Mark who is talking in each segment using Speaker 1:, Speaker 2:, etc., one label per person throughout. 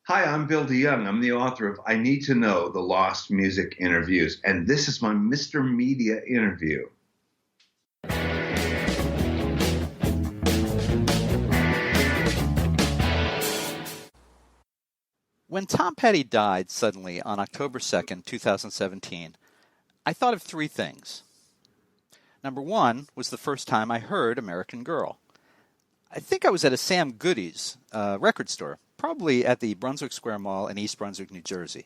Speaker 1: Hi, I'm Bill DeYoung. I'm the author of I Need to Know the Lost Music Interviews, and this is my Mr. Media interview.
Speaker 2: When Tom Petty died suddenly on October 2nd, 2017, I thought of three things. Number one was the first time I heard American Girl. I think I was at a Sam Goody's record store, probably at the Brunswick Square Mall in East Brunswick, New Jersey.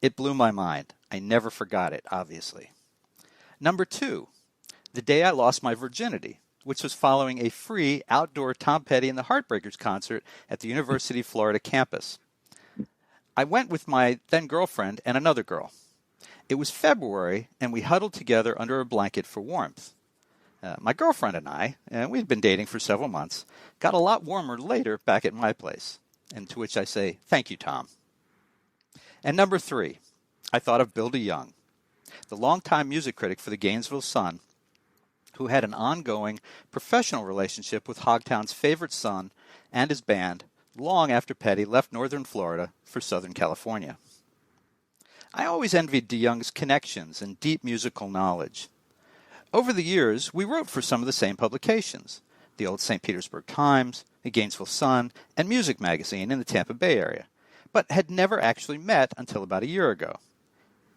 Speaker 2: It blew my mind. I never forgot it, obviously. Number two, the day I lost my virginity, which was following a free outdoor Tom Petty and the Heartbreakers concert at the University of Florida campus. I went with my then-girlfriend and another girl. It was February, and we huddled together under a blanket for warmth. My girlfriend and I, we'd been dating for several months, got a lot warmer later back at my place, and to which I say, thank you, Tom. And number three, I thought of Bill DeYoung, the longtime music critic for the Gainesville Sun, who had an ongoing professional relationship with Hogtown's favorite son and his band, long after Petty left northern Florida for Southern California. I always envied DeYoung's connections and deep musical knowledge. Over the years, we wrote for some of the same publications, the old St. Petersburg Times, the Gainesville Sun, and Music Magazine in the Tampa Bay area, but had never actually met until about a year ago.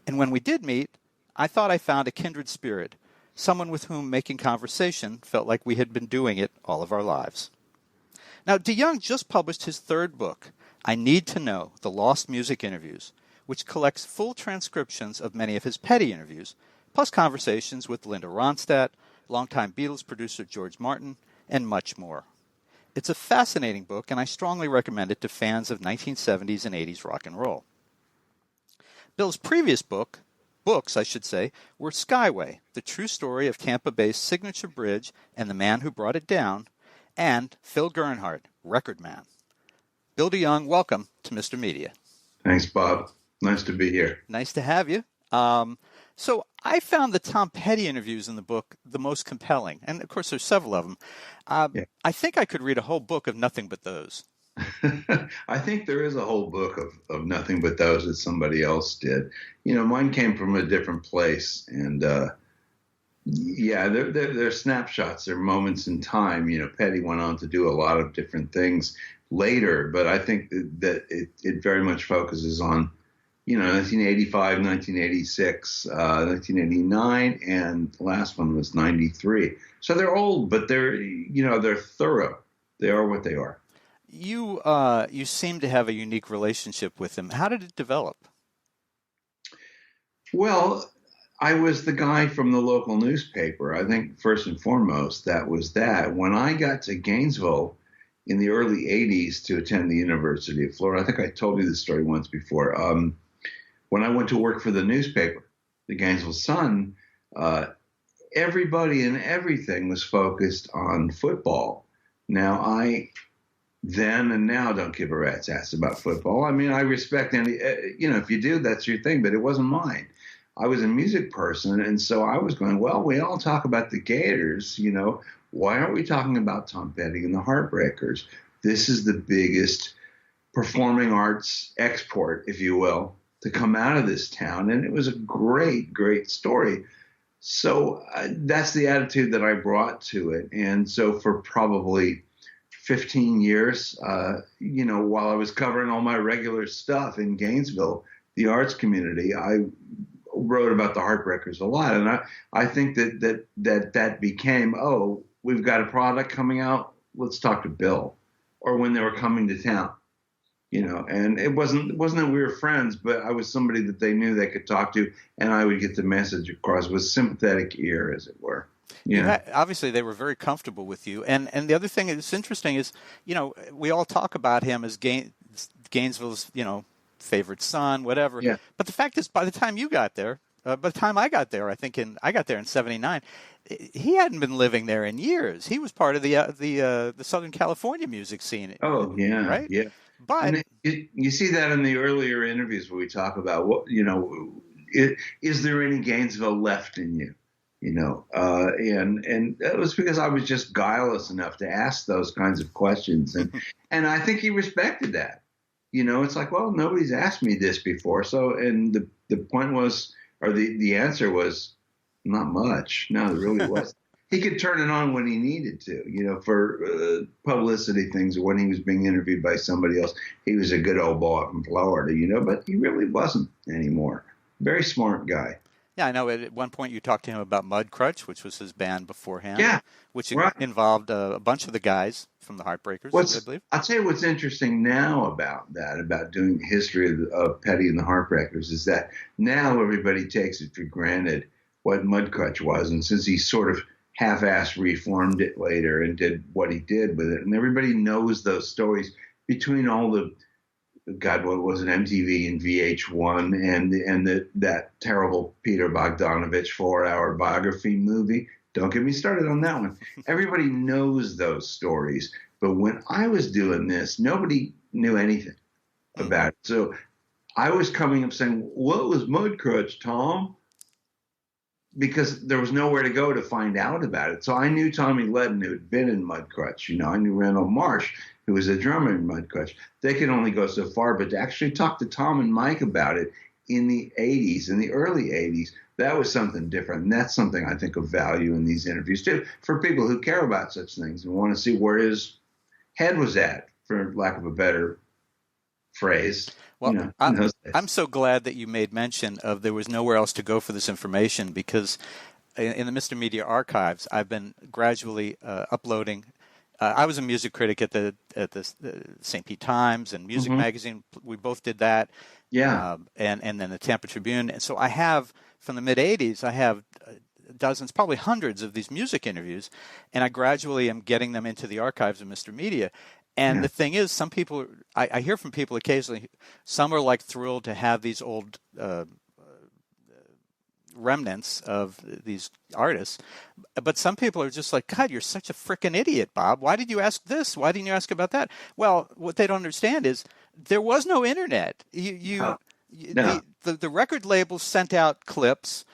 Speaker 2: And when we did meet, I thought I found a kindred spirit, someone with whom making conversation felt like we had been doing it all of our lives. Now, DeYoung just published his third book, I Need to Know the Lost Music Interviews, which collects full transcriptions of many of his Petty interviews, plus conversations with Linda Ronstadt, longtime Beatles producer George Martin, and much more. It's a fascinating book, and I strongly recommend it to fans of 1970s and 80s rock and roll. Bill's previous books, were Skyway, the true story of Tampa Bay's signature bridge and the man who brought it down, and Phil Gernhardt, Record Man. Bill DeYoung, welcome to Mr. Media.
Speaker 1: Thanks, Bob. Nice to be here.
Speaker 2: Nice to have you. So I found the Tom Petty interviews in the book the most compelling, and of course there's several of them. I think I could read a whole book of nothing but those.
Speaker 1: I think there is a whole book of nothing but those that somebody else did. You know, mine came from a different place, and they're snapshots. They're moments in time. You know, Petty went on to do a lot of different things later, but I think that it very much focuses on, 1985, 1986, 1989, and the last one was 93. So they're old, but they're thorough. They are what they are.
Speaker 2: You seem to have a unique relationship with him. How did it develop?
Speaker 1: Well, I was the guy from the local newspaper. I think first and foremost, that was that. When I got to Gainesville in the early 80s to attend the University of Florida, I think I told you this story once before. When I went to work for the newspaper, the Gainesville Sun, everybody and everything was focused on football. Now, I then and now don't give a rat's ass about football. I mean, I respect any, if you do, that's your thing, but it wasn't mine. I was a music person, and so I was going, well, we all talk about the Gators, why aren't we talking about Tom Petty and the Heartbreakers? This is the biggest performing arts export, if you will, to come out of this town, and it was a great, great story. So that's the attitude that I brought to it, and so for probably 15 years, while I was covering all my regular stuff in Gainesville, the arts community, I wrote about the Heartbreakers a lot. And I think that became, we've got a product coming out, let's talk to Bill. Or when they were coming to town, and it wasn't that we were friends, but I was somebody that they knew they could talk to, and I would get the message across with sympathetic ear, as it were.
Speaker 2: Obviously, they were very comfortable with you. And the other thing that's interesting is, we all talk about him as Gainesville's, favorite son, whatever. Yeah. But the fact is, by the time you got there, by the time I got there, I got there in '79, he hadn't been living there in years. He was part of the Southern California music scene.
Speaker 1: Oh, yeah.
Speaker 2: Right?
Speaker 1: Yeah.
Speaker 2: But
Speaker 1: you see that in the earlier interviews where we talk about is there any Gainesville left in you? And it was because I was just guileless enough to ask those kinds of questions. And I think he respected that. It's like, well, nobody's asked me this before. So, and the point was, or the answer was, not much. No, there really was. He could turn it on when he needed to, for publicity things, or when he was being interviewed by somebody else. He was a good old boy from Florida, but he really wasn't anymore. Very smart guy.
Speaker 2: Yeah, I know at one point you talked to him about Mudcrutch, which was his band beforehand.
Speaker 1: Yeah,
Speaker 2: which
Speaker 1: right.
Speaker 2: Involved a bunch of the guys from the Heartbreakers, I believe.
Speaker 1: I'll tell you what's interesting now about that, about doing the history of Petty and the Heartbreakers, is that now everybody takes it for granted what Mudcrutch was. And since he sort of half-assed reformed it later and did what he did with it, and everybody knows those stories between all the, God, what was it, MTV and VH1 and that terrible Peter Bogdanovich 4-hour biography movie. Don't get me started on that one. Everybody knows those stories. But when I was doing this, nobody knew anything about it. So I was coming up saying, what was Mudcrutch, Tom? Because there was nowhere to go to find out about it. So I knew Tommy Ledden, who had been in Mudcrutch. I knew Randall Marsh, who was a drummer in Mudcrutch. They could only go so far, but to actually talk to Tom and Mike about it in the 80s, in the early 80s, that was something different. And that's something I think of value in these interviews, too, for people who care about such things and want to see where his head was at, for lack of a better phrase.
Speaker 2: Well, I'm so glad that you made mention of there was nowhere else to go for this information, because in the Mr. Media archives, I've been gradually uploading. I was a music critic at the St. Pete Times and Music Magazine. We both did that.
Speaker 1: Yeah.
Speaker 2: And then the Tampa Tribune. And so I have, from the mid-'80s, I have dozens, probably hundreds of these music interviews, and I gradually am getting them into the archives of Mr. Media. And the thing is, some people, I hear from people occasionally, some are like thrilled to have these old remnants of these artists, but some people are just like, God, you're such a frickin' idiot, Bob. Why did you ask this? Why didn't you ask about that? Well, what they don't understand is there was no internet. The record labels sent out clips.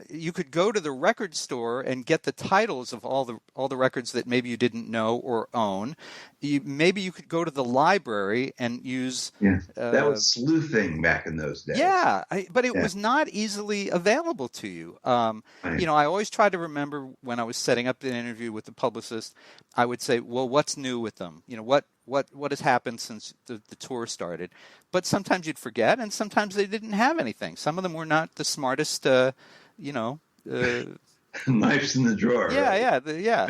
Speaker 2: You could go to the record store and get the titles of all the records that maybe you didn't know or own. Maybe you could go to the library and use.
Speaker 1: That was sleuthing back in those days.
Speaker 2: Yeah, but it was not easily available to you. Right. I always try to remember when I was setting up an interview with the publicist, I would say, well, what's new with them? What has happened since the tour started? But sometimes you'd forget, and sometimes they didn't have anything. Some of them were not the smartest, knives
Speaker 1: in the drawer.
Speaker 2: Yeah,
Speaker 1: right?
Speaker 2: yeah.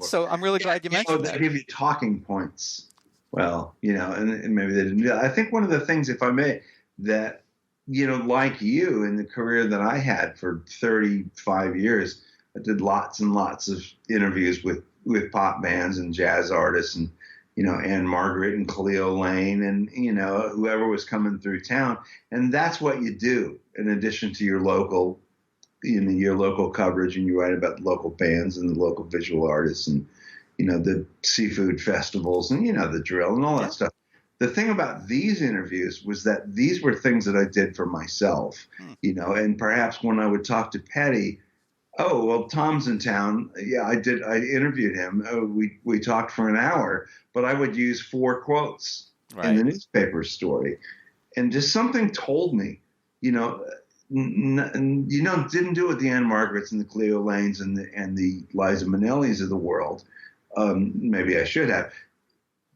Speaker 2: So I'm really glad you mentioned that.
Speaker 1: They give you talking points. Well, and maybe they didn't do that. I think one of the things, if I may, that, like you, in the career that I had for 35 years, I did lots and lots of interviews with pop bands and jazz artists and, Anne Margaret and Cleo Lane and, whoever was coming through town. And that's what you do in addition to your local coverage, and you write about the local bands and the local visual artists and, the seafood festivals and, the drill and all that stuff. The thing about these interviews was that these were things that I did for myself, and perhaps when I would talk to Petty, oh, well, Tom's in town. Yeah, I did. I interviewed him. We talked for an hour, but I would use 4 quotes in the newspaper story. And just something told me, didn't do it with the Anne Margarets and the Cleo Lanes and the Liza Minnellis of the world. Maybe I should have.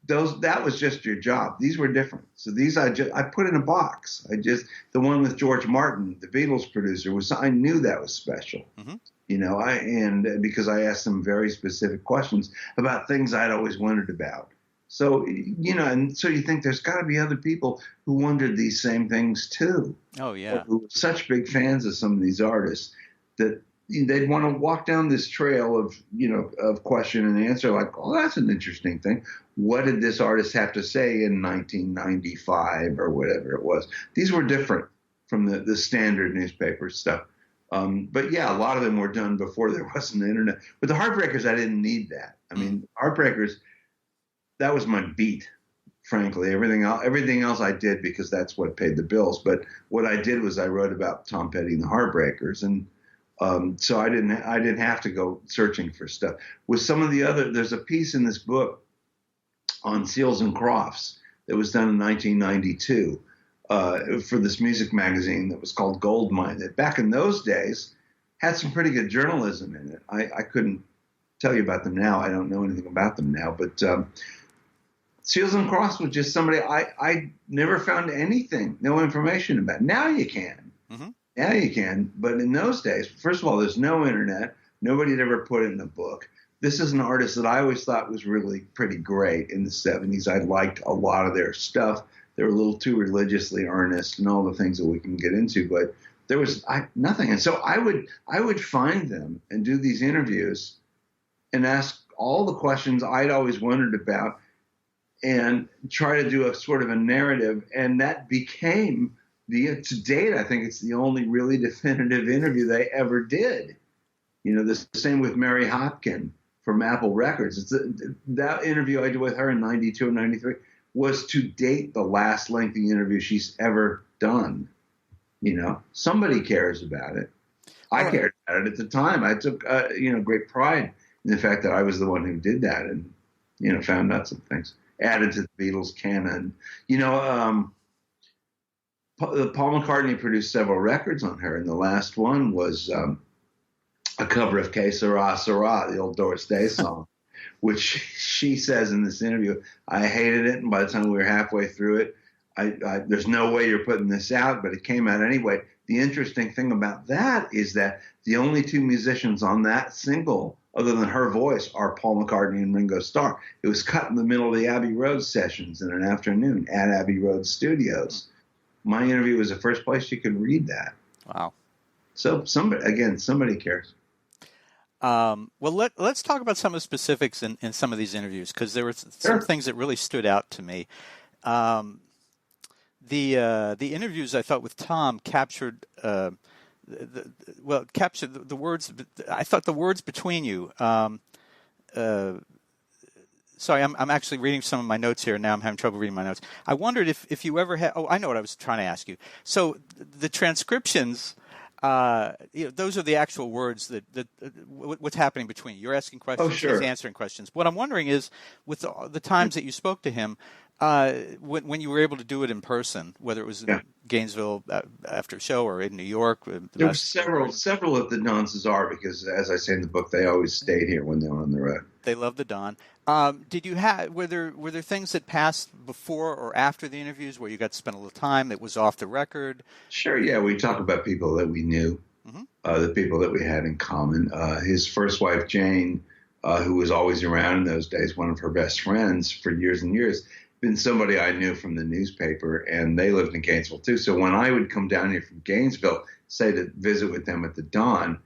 Speaker 1: That was just your job. These were different. So these I put in a box. The one with George Martin, the Beatles producer, I knew that was special. Mm-hmm. Because I asked them very specific questions about things I'd always wondered about. So, and so you think there's got to be other people who wondered these same things too.
Speaker 2: Oh, yeah.
Speaker 1: Who were such big fans of some of these artists that they'd want to walk down this trail of question and answer, like, oh, that's an interesting thing. What did this artist have to say in 1995 or whatever it was? These were different from the standard newspaper stuff. But yeah, a lot of them were done before there was an internet. But the Heartbreakers, I didn't need that. I mean, Heartbreakers, that was my beat, frankly. Everything else I did because that's what paid the bills. But what I did was I wrote about Tom Petty and the Heartbreakers, and so I didn't have to go searching for stuff. With some of the other, there's a piece in this book on Seals and Crofts that was done in 1992 for this music magazine that was called Goldmine, that back in those days had some pretty good journalism in it. I couldn't tell you about them now. I don't know anything about them now, but Seals and Cross was just somebody I never found anything, no information about. Now you can. Mm-hmm. Now you can. But in those days, first of all, there's no internet. Nobody had ever put it in a book. This is an artist that I always thought was really pretty great in the 70s. I liked a lot of their stuff. They were a little too religiously earnest and all the things that we can get into, but there was nothing. And so I would find them and do these interviews and ask all the questions I'd always wondered about and try to do a sort of a narrative. And that became to date, I think it's the only really definitive interview they ever did. You know, the same with Mary Hopkin from Apple Records. That interview I did with her in 92 and 93 was to date the last lengthy interview she's ever done. You know, somebody cares about it. I cared about it at the time. I took, great pride in the fact that I was the one who did that and, found out some things. Added to the Beatles canon. Paul McCartney produced several records on her, and the last one was a cover of Que Sera, Sera, the old Doris Day song, which she says in this interview, I hated it, and by the time we were halfway through it, there's no way you're putting this out, but it came out anyway. The interesting thing about that is that the only two musicians on that single, other than her voice, are Paul McCartney and Ringo Starr. It was cut in the middle of the Abbey Road sessions in an afternoon at Abbey Road Studios. My interview was the first place you could read that.
Speaker 2: Wow.
Speaker 1: So somebody cares.
Speaker 2: Well, let's talk about some of the specifics in some of these interviews, because there were some things that really stood out to me. The interviews I thought with Tom captured the words. I thought the words between you. Sorry, I'm actually reading some of my notes here. Now I'm having trouble reading my notes. I wondered if you ever had. Oh, I know what I was trying to ask you. So the transcriptions. Those are the actual words that what's happening between you. You're asking questions, he's answering questions. What I'm wondering is, with the times that you spoke to him, when you were able to do it in person, whether it was in Gainesville after a show or in New York.
Speaker 1: There were several at the Don Cesar because, as I say in the book, they always stayed here when they were on the road.
Speaker 2: They loved the Don. Were there things that passed before or after the interviews where you got to spend a little time that was off the record?
Speaker 1: Sure, yeah. We talk about people that we knew, the people that we had in common. His first wife, Jane, who was always around in those days, one of her best friends for years and years, been somebody I knew from the newspaper, and they lived in Gainesville too. So when I would come down here from Gainesville, say to visit with them at the Don,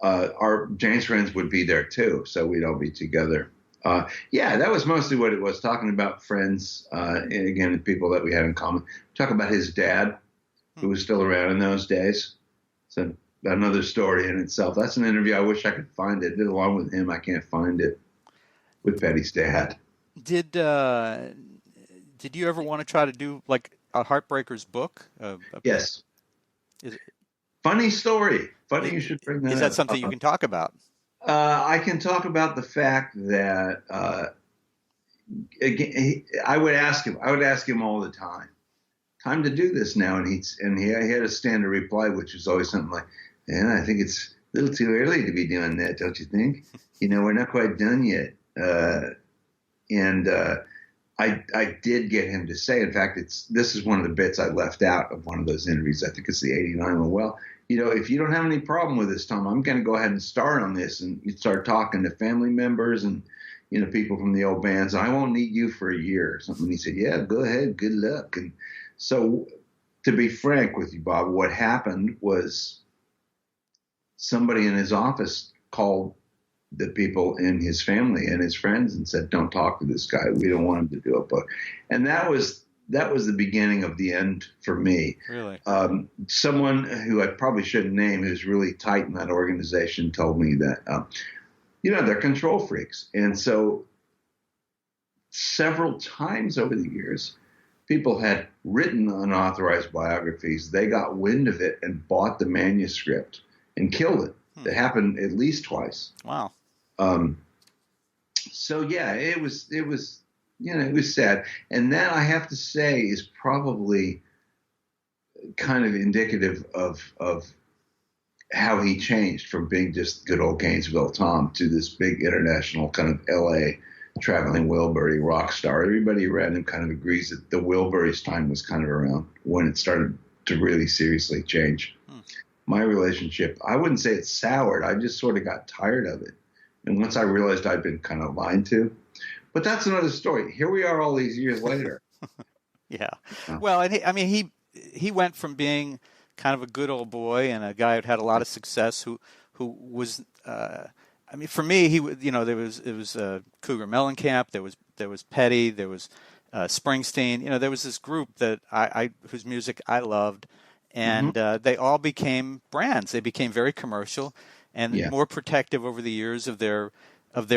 Speaker 1: our Jane's friends would be there too. So we'd all be together. That was mostly what it was, talking about friends, and again, people that we had in common. Talk about his dad, who was still around in those days. So another story in itself. That's an interview. I wish I could find it. I did along with him. I can't find it with Petty's dad.
Speaker 2: Did you ever want to try to do like a Heartbreakers book?
Speaker 1: Yes. Funny story. Funny you should bring that up.
Speaker 2: Is that something you can talk about?
Speaker 1: I can talk about the fact that again, I would ask him all the time to do this now, and he had a standard reply, which was always something like, "Man, I think it's a little too early to be doing that, don't you think? We're not quite done yet." I did get him to say, in fact, this is one of the bits I left out of one of those interviews. I think it's the 89 one. Well, if you don't have any problem with this, Tom, I'm going to go ahead and start on this. And you start talking to family members and, people from the old bands. I won't need you for a year or something. He said, yeah, go ahead. Good luck. And so to be frank with you, Bob, what happened was somebody in his office called the people in his family and his friends and said, don't talk to this guy. We don't want him to do a book. And that was the beginning of the end for me.
Speaker 2: Really?
Speaker 1: Someone who I probably shouldn't name, who's really tight in that organization, told me that, they're control freaks. And so several times over the years, people had written unauthorized biographies. They got wind of it and bought the manuscript and killed it. It happened at least twice.
Speaker 2: Wow.
Speaker 1: So yeah, it was it was sad. And that, I have to say, is probably kind of indicative of how he changed from being just good old Gainesville Tom to this big international kind of L.A. traveling Wilbury rock star. Everybody around him kind of agrees that the Wilbury's time was kind of around when it started to really seriously change. My relationship, I wouldn't say it's soured. I just sort of got tired of it. And once I realized I'd been kind of lied to. But that's another story. Here we are all these years later.
Speaker 2: Yeah. Well, and he went from being kind of a good old boy and a guy who had a lot of success who was for me, there was Cougar Mellencamp, there was Petty, there was Springsteen. There was this group that whose music I loved, and they all became brands. They became very commercial and more protective over the years of their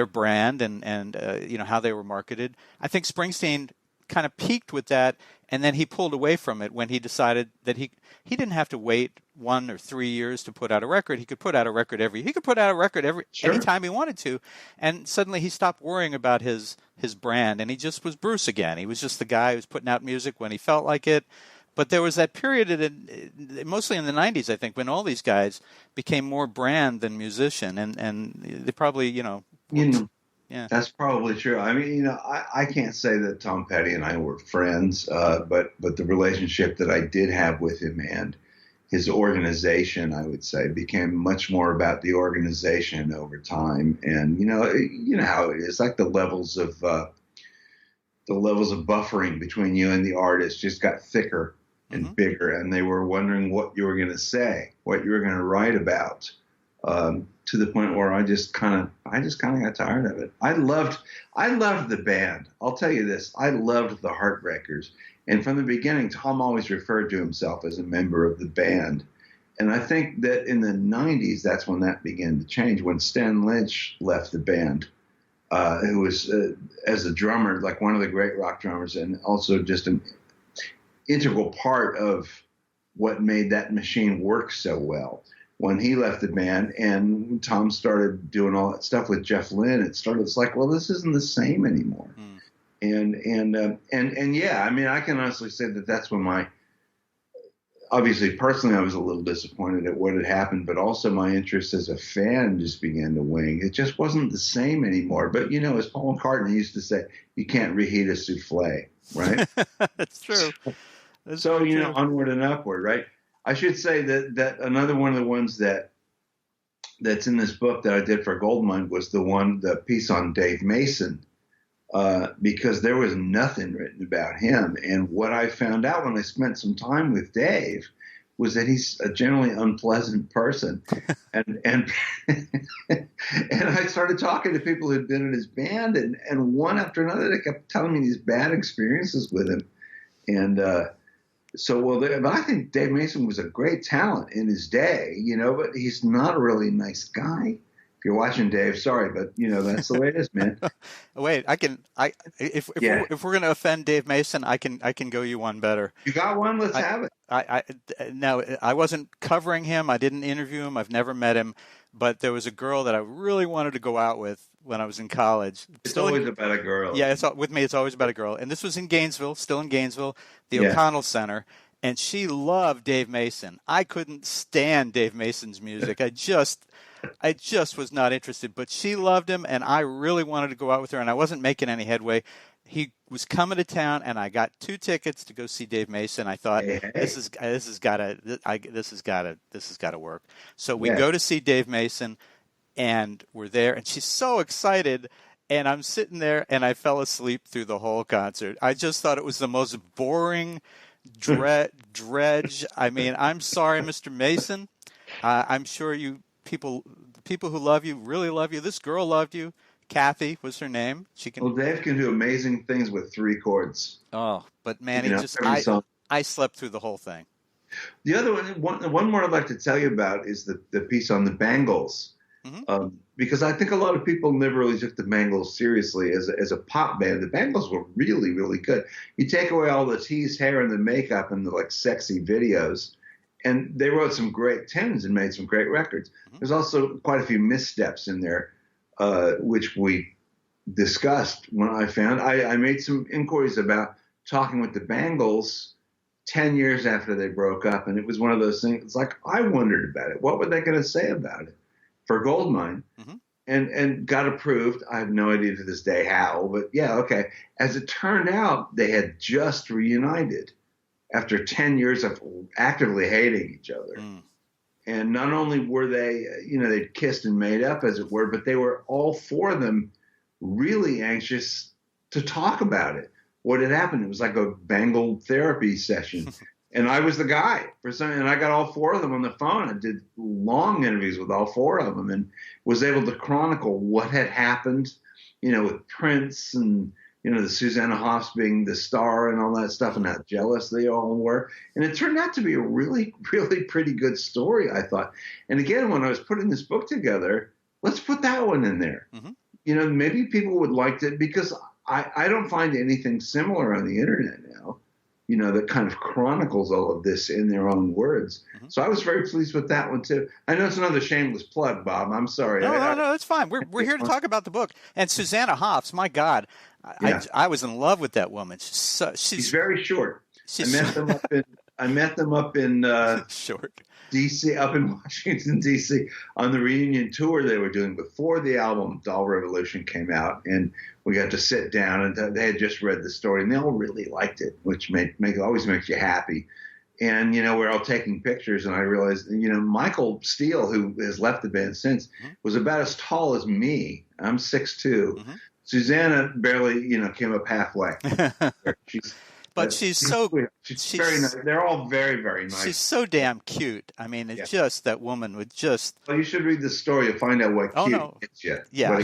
Speaker 2: brand and how they were marketed. I think Springsteen kind of peaked with that, and then he pulled away from it when he decided that he didn't have to wait 1 or 3 years to put out a record. He could put out a record every anytime he wanted to, and suddenly he stopped worrying about his brand, and he just was Bruce again. He was just the guy who was putting out music when he felt like it. But there was that period, mostly in the 90s, I think, when all these guys became more brand than musician, and they probably, Yeah,
Speaker 1: that's probably true. I mean, I can't say that Tom Petty and I were friends, but the relationship that I did have with him and his organization, I would say, became much more about the organization over time. And you know how it is, like the levels of buffering between you and the artist just got thicker and bigger, and they were wondering what you were going to say, what you were going to write about. To the point where I just kind of got tired of it. I loved the band. I'll tell you this. I loved the Heartbreakers. And from the beginning, Tom always referred to himself as a member of the band. And I think that in the 90s, that's when that began to change, when Stan Lynch left the band, who was, as a drummer, like one of the great rock drummers, and also just an integral part of what made that machine work so well. When he left the band and Tom started doing all that stuff with Jeff Lynne, it's like, well, this isn't the same anymore. And yeah, I mean, I can honestly say that that's when obviously personally, I was a little disappointed at what had happened, but also my interest as a fan just began to wane. It just wasn't the same anymore. But, as Paul McCartney used to say, you can't reheat a souffle, right?
Speaker 2: That's true.
Speaker 1: So, onward and upward, right? I should say that another one of the ones that's in this book that I did for Goldmine was the piece on Dave Mason, because there was nothing written about him. And what I found out when I spent some time with Dave was that he's a generally unpleasant person. and and I started talking to people who'd been in his band, and one after another, they kept telling me these bad experiences with him. And but I think Dave Mason was a great talent in his day, but he's not a really nice guy. If you're watching, Dave, sorry, but that's the way it is, man.
Speaker 2: Wait, if we're going to offend Dave Mason, I can go you one better.
Speaker 1: You got one? Let's have it.
Speaker 2: Now, I wasn't covering him. I didn't interview him. I've never met him, but there was a girl that I really wanted to go out with when I was in college.
Speaker 1: It's always about a girl.
Speaker 2: Yeah, with me, it's always about a girl. And this was in Gainesville, the O'Connell Center, and she loved Dave Mason. I couldn't stand Dave Mason's music. I just was not interested. But she loved him, and I really wanted to go out with her, and I wasn't making any headway. He was coming to town, and I got 2 tickets to go see Dave Mason. I thought this has got to work. So we go to see Dave Mason. And we're there, and she's so excited, and I'm sitting there, and I fell asleep through the whole concert. I just thought it was the most boring dredge. I mean, I'm sorry, Mr. Mason. I'm sure the people who love you really love you. This girl loved you. Kathy was her name.
Speaker 1: Well, Dave can do amazing things with 3 chords.
Speaker 2: Oh, but man, I slept through the whole thing.
Speaker 1: The other one more I'd like to tell you about is the piece on the Bangles. Because I think a lot of people never really took the Bangles seriously as a pop band. The Bangles were really, really good. You take away all the teased hair and the makeup and the sexy videos, and they wrote some great tunes and made some great records. There's also quite a few missteps in there, which we disgust when I made some inquiries about talking with the Bangles 10 years after they broke up. And it was one of those things. It's like, I wondered about it. What were they going to say about it for Goldmine?
Speaker 2: Mm-hmm.
Speaker 1: And got approved. I have no idea to this day how, but yeah, okay. As it turned out, they had just reunited after 10 years of actively hating each other. Mm. And not only were they, they'd kissed and made up, as it were, but they were, all four of them, really anxious to talk about it. What had happened? It was like a Bangle therapy session. And I was the guy and I got all four of them on the phone. I did long interviews with all four of them and was able to chronicle what had happened, with Prince and, the Susanna Hoffs being the star and all that stuff and how jealous they all were. And it turned out to be a really, really pretty good story, I thought. And again, when I was putting this book together, let's put that one in there. Mm-hmm. Maybe people would like it because I don't find anything similar on the internet now. That kind of chronicles all of this in their own words. Mm-hmm. So I was very pleased with that one, too. I know it's another shameless plug, Bob. I'm sorry.
Speaker 2: No, that's fine. We're here to talk about the book. And Susanna Hoffs, my God, yeah. I was in love with that woman. She's
Speaker 1: very short. I met them up in
Speaker 2: short.
Speaker 1: D.C., up in Washington, D.C., on the reunion tour they were doing before the album Doll Revolution came out. And we got to sit down, and they had just read the story, and they all really liked it, which always makes you happy. And, we're all taking pictures, and I realized, Michael Steele, who has left the band since, mm-hmm. was about as tall as me. I'm 6'2". Mm-hmm. Susanna barely, came up halfway.
Speaker 2: She's
Speaker 1: very nice. They're all very, very nice.
Speaker 2: She's so damn cute. I mean, it's just that woman with just.
Speaker 1: Well, you should read the story to find out what gets you.
Speaker 2: Yeah.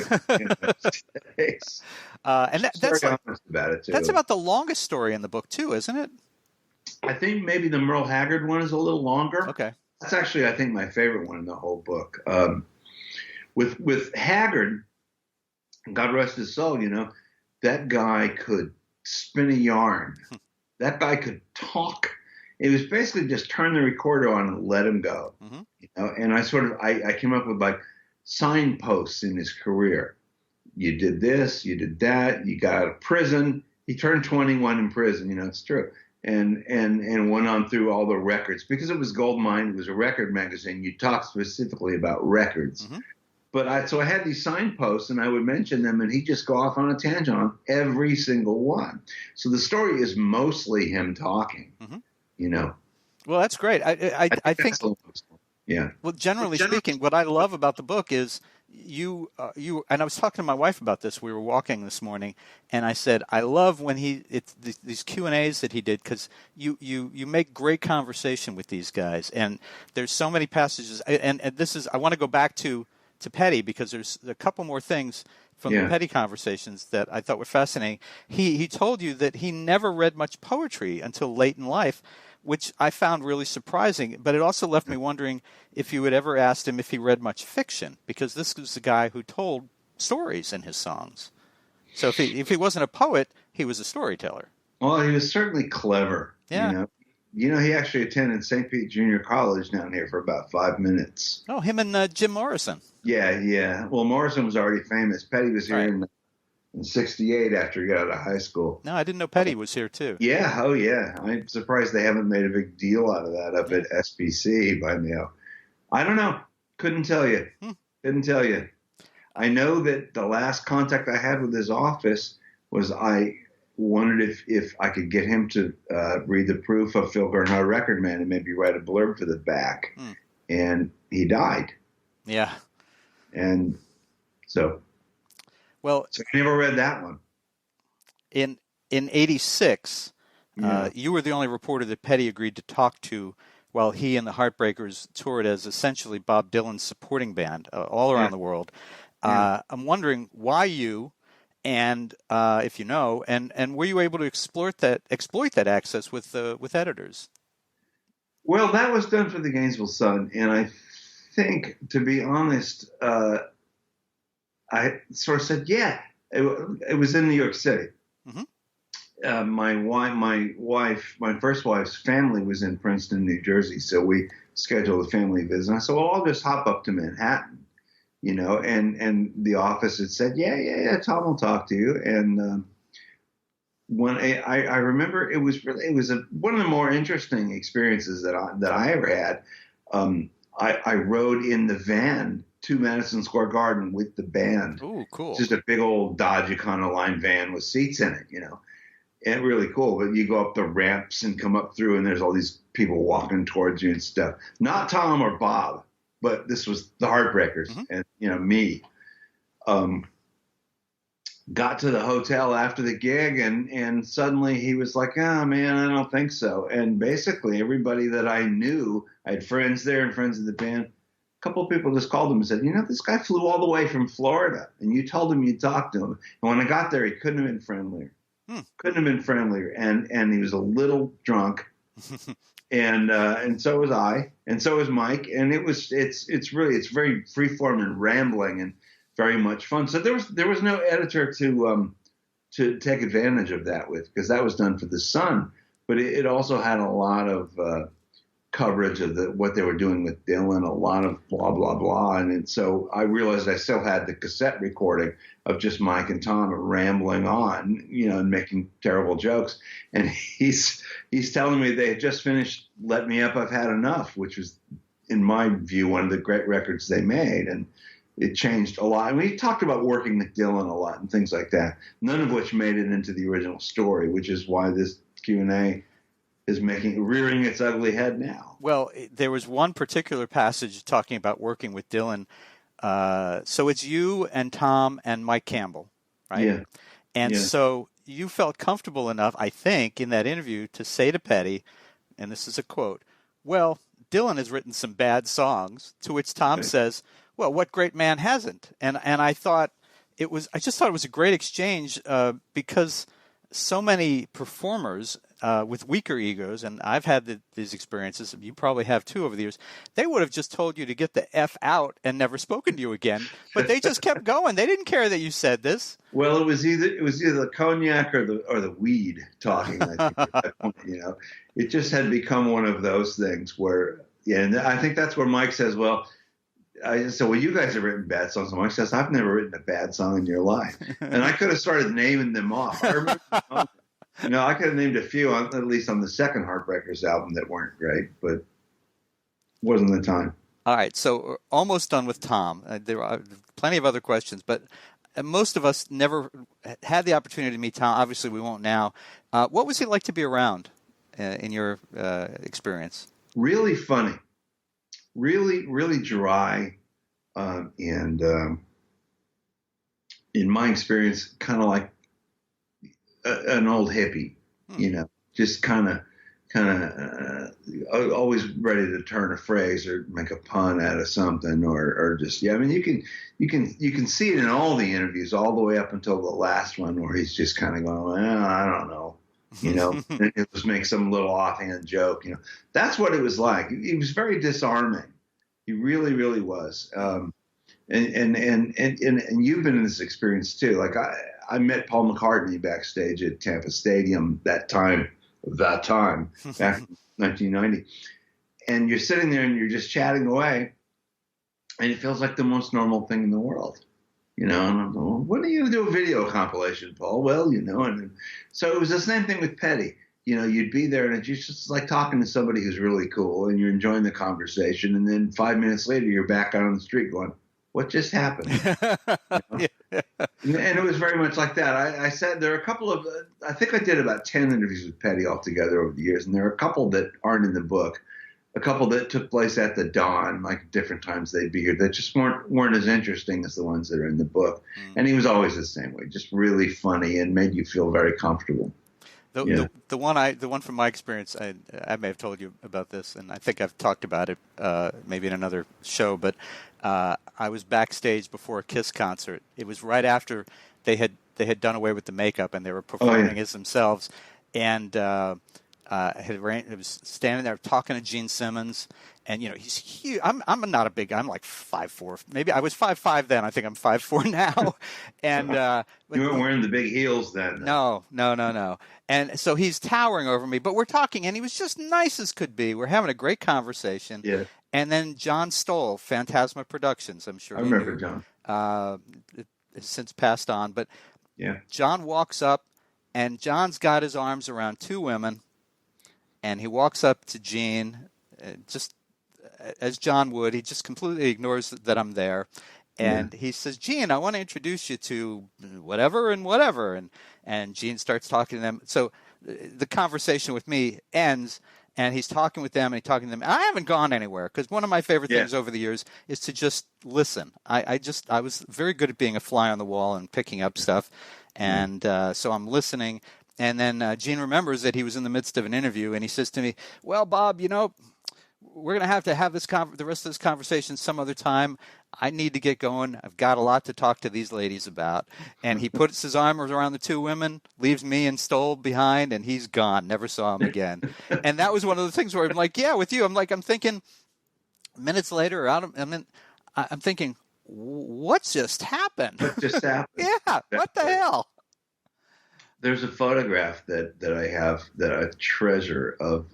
Speaker 2: And that's
Speaker 1: honest about it too.
Speaker 2: That's about the longest story in the book too, isn't it?
Speaker 1: I think maybe the Merle Haggard one is a little longer.
Speaker 2: Okay.
Speaker 1: That's actually, I think, my favorite one in the whole book. With Haggard, God rest his soul, that guy could spin a yarn. That guy could talk. It was basically just turn the recorder on and let him go. Mm-hmm. And I came up with like signposts in his career. You did this, you did that, you got out of prison. He turned 21 in prison, it's true. And went on through all the records. Because it was Goldmine, it was a record magazine, you talked specifically about records. Mm-hmm. But so I had these signposts, and I would mention them, and he'd just go off on a tangent on every single one. So the story is mostly him talking,
Speaker 2: mm-hmm. Well, that's great. I think
Speaker 1: yeah.
Speaker 2: Well, generally speaking, what I love about the book is you and I was talking to my wife about this. We were walking this morning, and I said, I love when these Q&As that he did, because you make great conversation with these guys, and there's so many passages, and this is, I want to go back to Petty, because there's a couple more things from the Petty conversations that I thought were fascinating. He told you that he never read much poetry until late in life, which I found really surprising. But it also left me wondering if you had ever asked him if he read much fiction, because this was the guy who told stories in his songs. So if he wasn't a poet, he was a storyteller.
Speaker 1: Well, he was certainly clever.
Speaker 2: Yeah.
Speaker 1: He actually attended St. Pete Junior College down here for about 5 minutes.
Speaker 2: Oh, him and Jim Morrison.
Speaker 1: Yeah. Well, Morrison was already famous. Petty was here in 1968 after he got out of high school.
Speaker 2: No, I didn't know Petty was here too.
Speaker 1: Yeah, oh yeah. I'm surprised they haven't made a big deal out of that up at SPC by now. I don't know. Couldn't tell you. Couldn't tell you. I know that the last contact I had with his office was I wondered if I could get him to read the proof of Phil Bernhard Record Man and maybe write a blurb for the back. And he died.
Speaker 2: Yeah.
Speaker 1: And so I never read that one.
Speaker 2: In 86, you were the only reporter that Petty agreed to talk to while he and the Heartbreakers toured as essentially Bob Dylan's supporting band all around the world. I'm wondering why you, and if you know, and were you able to exploit that access with editors?
Speaker 1: Well, that was done for the Gainesville Sun, and I think, to be honest, I sort of said, it was in New York City. Mm-hmm. My first wife's family was in Princeton, New Jersey, so we scheduled a family visit. And I said, well, I'll just hop up to Manhattan, and the office had said, yeah, Tom will talk to you. And when I remember it was one of the more interesting experiences that I ever had. I rode in the van to Madison Square Garden with the band.
Speaker 2: Ooh, cool.
Speaker 1: Just a big old Dodge Econoline van with seats in it, and really cool. But you go up the ramps and come up through, and there's all these people walking towards you and stuff. Not Tom or Bob, but this was the Heartbreakers, and me. Got to the hotel after the gig, and suddenly he was like, "Oh man, I don't think so." And basically, everybody that I knew, I had friends there and friends in the band. A couple of people just called him and said, "This guy flew all the way from Florida, and you told him you talked to him." And when I got there, he couldn't have been friendlier. And he was a little drunk, and so was I, and so was Mike, and it's very freeform and rambling and very much fun. So there was no editor to take advantage of that with, because that was done for the Sun, but it also had a lot of coverage of what they were doing with Dylan, a lot of blah blah blah, and so I realized I still had the cassette recording of just Mike and Tom rambling on, and making terrible jokes. And he's telling me they had just finished "Let Me Up, I've Had Enough," which was, in my view, one of the great records they made, and it changed a lot. And we talked about working with Dylan a lot and things like that, none of which made it into the original story, which is why this Q&A is rearing its ugly head now.
Speaker 2: Well, there was one particular passage talking about working with Dylan. So it's you and Tom and Mike Campbell, right?
Speaker 1: Yeah.
Speaker 2: And so you felt comfortable enough, I think, in that interview to say to Petty, and this is a quote, "Well, Dylan has written some bad songs," to which Tom says, "Well, what great man hasn't?" And I just thought it was a great exchange because so many performers with weaker egos, and I've had these experiences, you probably have too over the years, they would have just told you to get the F out and never spoken to you again, but they just kept going. They didn't care that you said this.
Speaker 1: Well, it was either the cognac or the weed talking. I think at that point, it just had become one of those things where, and I think that's where Mike says, "Well," I said, "Well, you guys have written bad songs." And Mike says, "I've never written a bad song in your life." And I could have started naming them off. I remember, I could have named a few, at least on the second Heartbreakers album, that weren't great, but wasn't the time.
Speaker 2: All right, so we're almost done with Tom. There are plenty of other questions, but most of us never had the opportunity to meet Tom. Obviously, we won't now. What was he like to be around in your experience?
Speaker 1: Really funny. Really, really dry, and in my experience, kind of like an old hippie, just kind of always ready to turn a phrase or make a pun out of something, or just I mean, you can see it in all the interviews, all the way up until the last one, where he's just kind of going, well, I don't know. It just make some little offhand joke. That's what it was like. He was very disarming. He really, really was. And you've been in this experience too. Like I met Paul McCartney backstage at Tampa Stadium that time back in 1990. And you're sitting there and you're just chatting away, and it feels like the most normal thing in the world. And I'm going, well, when are you going to do a video compilation, Paul? Well, and so it was the same thing with Petty. You'd be there and it's just like talking to somebody who's really cool, and you're enjoying the conversation. And then 5 minutes later, you're back out on the street going, what just happened? And it was very much like that. I said there are a couple of, I think I did about 10 interviews with Petty altogether over the years. And there are a couple that aren't in the book, a couple that took place at the Dawn, like different times they'd be here, that just weren't as interesting as the ones that are in the book. And he was always the same way, just really funny and made you feel very comfortable.
Speaker 2: The one from my experience, I may have told you about this, and I think I've talked about it maybe in another show, but I was backstage before a Kiss concert. It was right after they had done away with the makeup and they were performing as themselves, and He was standing there talking to Gene Simmons, and he's huge. I'm not a big guy. I'm like 5'4". Maybe I was 5'5" then. I think I'm 5'4" now. And
Speaker 1: you weren't wearing the big heels then.
Speaker 2: No. And so he's towering over me, but we're talking, and he was just nice as could be. We're having a great conversation.
Speaker 1: Yeah.
Speaker 2: And then John Stoll, Phantasma Productions. I'm sure
Speaker 1: I remember John.
Speaker 2: Has since passed on, but
Speaker 1: yeah.
Speaker 2: John walks up, and John's got his arms around two women, and he walks up to Gene, just as John would. He just completely ignores that I'm there. And he says, Gene, I want to introduce you to whatever and whatever. And Gene starts talking to them. So the conversation with me ends, and he's talking with them, and he's talking to them. And I haven't gone anywhere, because one of my favorite things over the years is to just listen. I was very good at being a fly on the wall and picking up stuff. And so I'm listening. And then Gene remembers that he was in the midst of an interview, and he says to me, well, Bob, we're going to have this the rest of this conversation some other time. I need to get going. I've got a lot to talk to these ladies about. And he puts his arms around the two women, leaves me and Stoll behind, and he's gone. Never saw him again. And that was one of the things where I'm like, yeah, with you. I'm thinking minutes later, I'm thinking, what just happened?
Speaker 1: What just happened?
Speaker 2: Yeah, what the hell?
Speaker 1: There's a photograph that I have that I treasure of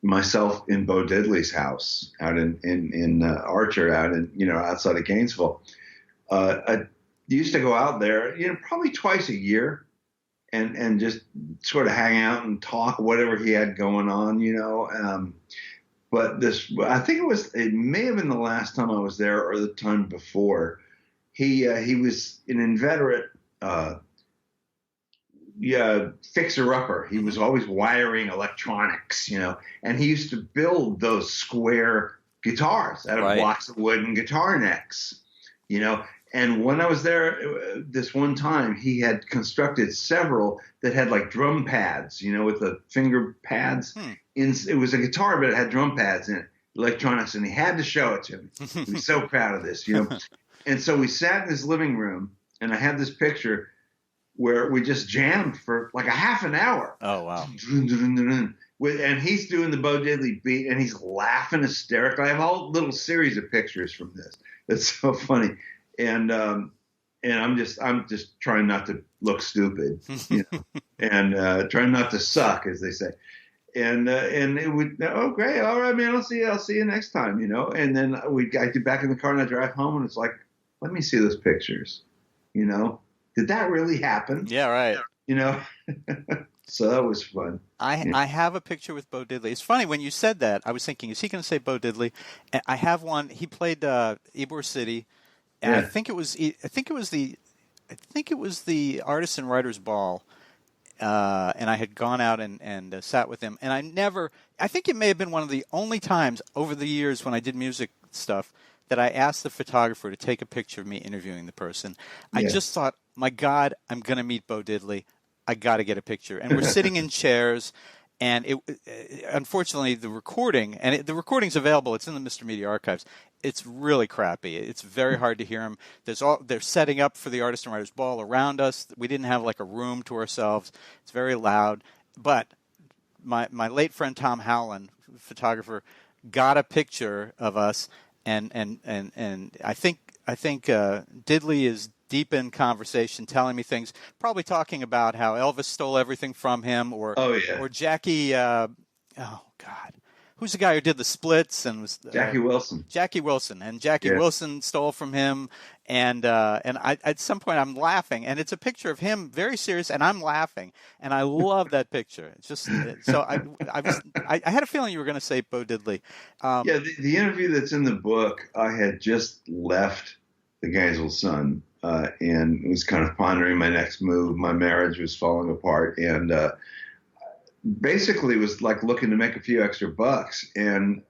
Speaker 1: myself in Bo Diddley's house out in Archer, out in outside of Gainesville. I used to go out there, probably twice a year, and just sort of hang out and talk whatever he had going on, But I think it may have been the last time I was there or the time before. He was an inveterate fixer-upper. He was always wiring electronics, and he used to build those square guitars out of blocks of wood and guitar necks, And when I was there this one time, he had constructed several that had like drum pads, with the finger pads. It was a guitar, but it had drum pads in it, electronics, and he had to show it to me. He was so proud of this, And so we sat in his living room, and I have this picture where we just jammed for like a half an hour.
Speaker 2: Oh, wow.
Speaker 1: And he's doing the Bo Diddley beat, and he's laughing hysterically. I have a whole little series of pictures from this. It's so funny. And I'm just trying not to look stupid, and trying not to suck, as they say. And it would, great, all right, man, I'll see you next time, And then I get back in the car and I drive home, and it's like, let me see those pictures, Did that really happen?
Speaker 2: Yeah, right.
Speaker 1: So that was fun.
Speaker 2: I have a picture with Bo Diddley. It's funny, when you said that, I was thinking, is he going to say Bo Diddley? And I have one. He played Ybor City, and I think it was the Artists and Writers Ball, and I had gone out and sat with him, and I think it may have been one of the only times over the years when I did music stuff that I asked the photographer to take a picture of me interviewing the person. I just thought, my God, I'm going to meet Bo Diddley. I got to get a picture. And we're sitting in chairs, and unfortunately the recording's available. It's in the Mr. Media archives. It's really crappy. It's very hard to hear him. They're setting up for the Artists and Writers Ball around us. We didn't have like a room to ourselves. It's very loud. But my late friend Tom Howland, photographer, got a picture of us, and I think Diddley is deep in conversation, telling me things, probably talking about how Elvis stole everything from him, or Jackie. Who's the guy who did the Splits and was
Speaker 1: Jackie Wilson?
Speaker 2: Jackie Wilson, and Jackie Wilson stole from him, and I at some point I'm laughing, and it's a picture of him very serious, and I'm laughing, and I love that picture. It's just so I had a feeling you were going to say Bo Diddley.
Speaker 1: The interview that's in the book, I had just left the Gainesville Sun. And was kind of pondering my next move. My marriage was falling apart, and basically was like looking to make a few extra bucks. And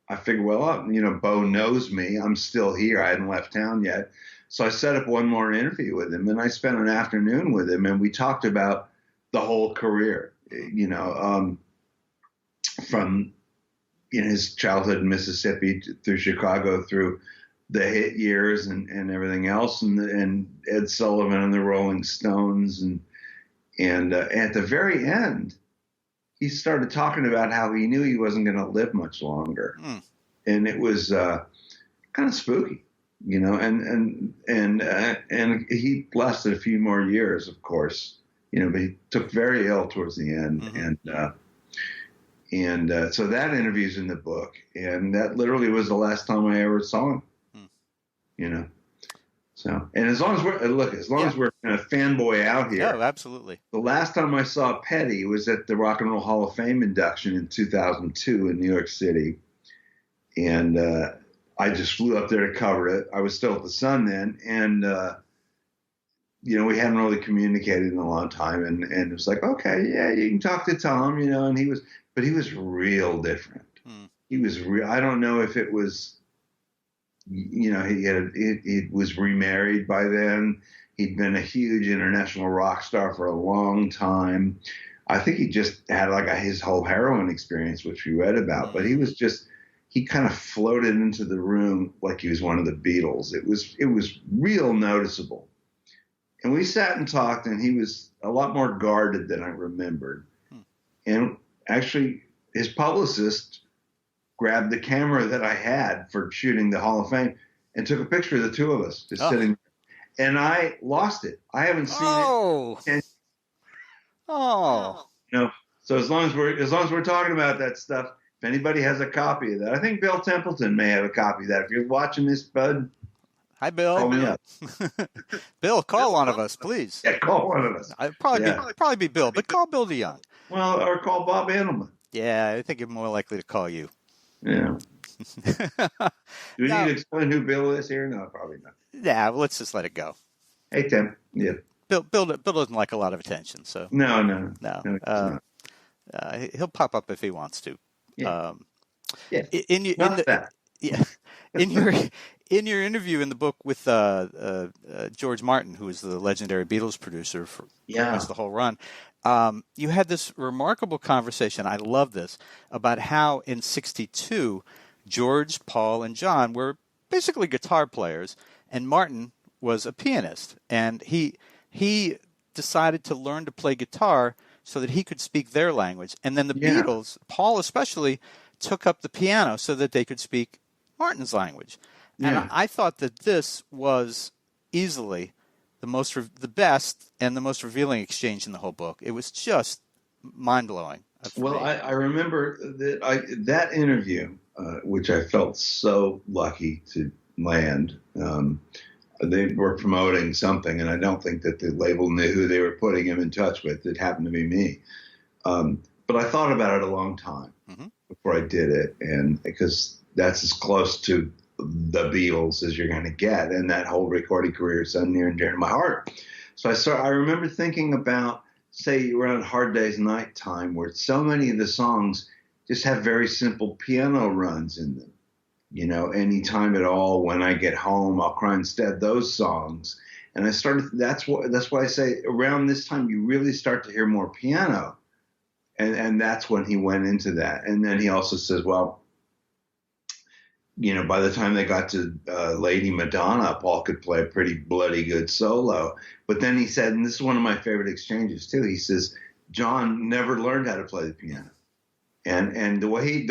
Speaker 1: I figured, well, Bo knows me. I'm still here. I hadn't left town yet. So I set up one more interview with him, and I spent an afternoon with him, and we talked about the whole career, from his childhood in Mississippi through Chicago, through the hit years and everything else, and Ed Sullivan and the Rolling Stones, and at the very end, he started talking about how he knew he wasn't going to live much longer. And it was kind of spooky, you know, and he lasted a few more years, of course, you know, but he took very ill towards the end. And so that interview's in the book, and that literally was the last time I ever saw him, you know. So, and as long as we're kind of fanboy out here.
Speaker 2: Oh, absolutely.
Speaker 1: The last time I saw Petty was at the Rock and Roll Hall of Fame induction in 2002 in New York City. And I just flew up there to cover it. I was still at the Sun then. And, you know, we hadn't really communicated in a long time. And it was like, okay, yeah, you can talk to Tom, you know. And he was real different. He was real. I don't know if it was, you know, he was remarried by then. He'd been a huge international rock star for a long time. I think he just had like his whole heroin experience, which we read about. But he kind of floated into the room like he was one of the Beatles. It was real noticeable. And we sat and talked, and he was a lot more guarded than I remembered. And actually, his publicist grabbed the camera that I had for shooting the Hall of Fame and took a picture of the two of us just sitting there. And I lost it. I haven't seen it. You know, so as long as we're talking about that stuff, if anybody has a copy of that, I think Bill Templeton may have a copy of that. If you're watching this, bud.
Speaker 2: Hi, Bill.
Speaker 1: Call me up.
Speaker 2: Bill, call one of us, please.
Speaker 1: Yeah, call one of us.
Speaker 2: I'd probably be Bill, but call Bill DeYoung.
Speaker 1: Well, or call Bob Andelman.
Speaker 2: Yeah, I think you're more likely to call you.
Speaker 1: Yeah. Do we need to explain who Bill is here? No, probably not.
Speaker 2: Yeah, well, let's just let it go.
Speaker 1: Hey, Tim. Yeah.
Speaker 2: Bill doesn't like a lot of attention, so
Speaker 1: no.
Speaker 2: He'll pop up if he wants to.
Speaker 1: Yeah.
Speaker 2: In your interview in the book with George Martin, who is the legendary Beatles producer for the whole run, you had this remarkable conversation. I love this about how in '62 George, Paul, and John were basically guitar players, and Martin was a pianist, and he decided to learn to play guitar so that he could speak their language, and then the Beatles, Paul especially, took up the piano so that they could speak Martin's language. And I thought that this was easily the best and the most revealing exchange in the whole book. It was just mind-blowing.
Speaker 1: Well, I remember that interview, which I felt so lucky to land. They were promoting something, and I don't think that the label knew who they were putting him in touch with. It happened to be me. But I thought about it a long time before I did it, and because that's as close to the Beatles as you're going to get, and that whole recording career is so near and dear to my heart. So I remember thinking about, say, around Hard Day's Night time, where so many of the songs just have very simple piano runs in them. You know, anytime at all, when I get home, I'll cry instead, those songs. And that's why I say around this time, you really start to hear more piano. And that's when he went into that. And then he also says, well, you know, by the time they got to Lady Madonna, Paul could play a pretty bloody good solo. But then he said, and this is one of my favorite exchanges too, he says, John never learned how to play the piano. And the way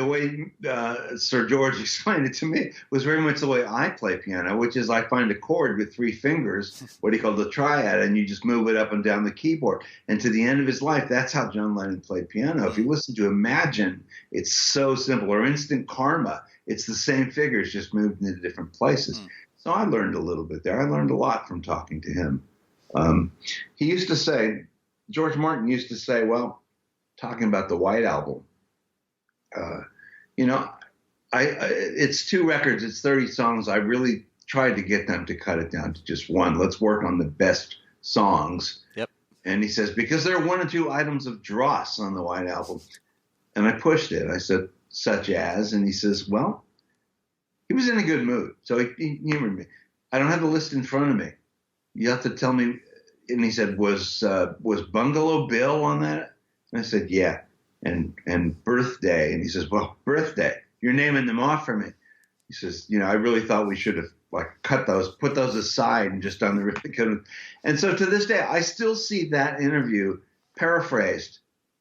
Speaker 1: Sir George explained it to me was very much the way I play piano, which is I find a chord with 3 fingers, what he called the triad, and you just move it up and down the keyboard. And to the end of his life, that's how John Lennon played piano. If you listen to Imagine, it's so simple. Or Instant Karma, it's the same figures, just moved into different places. So I learned a little bit there. I learned a lot from talking to him. He used to say, George Martin used to say, well, talking about the White Album, you know, it's 2 records, it's 30 songs. I really tried to get them to cut it down to just 1. Let's work on the best songs.
Speaker 2: Yep.
Speaker 1: And he says, because there are 1 or 2 items of dross on the White Album. And I pushed it. I said, such as, and he says, well, he was in a good mood. So he humored me. I don't have the list in front of me. You have to tell me. And he said, was Bungalow Bill on that? And I said, yeah. And Birthday. And he says, well, Birthday, you're naming them off for me. He says, you know, I really thought we should have put those aside and just done the really good. And so to this day, I still see that interview paraphrased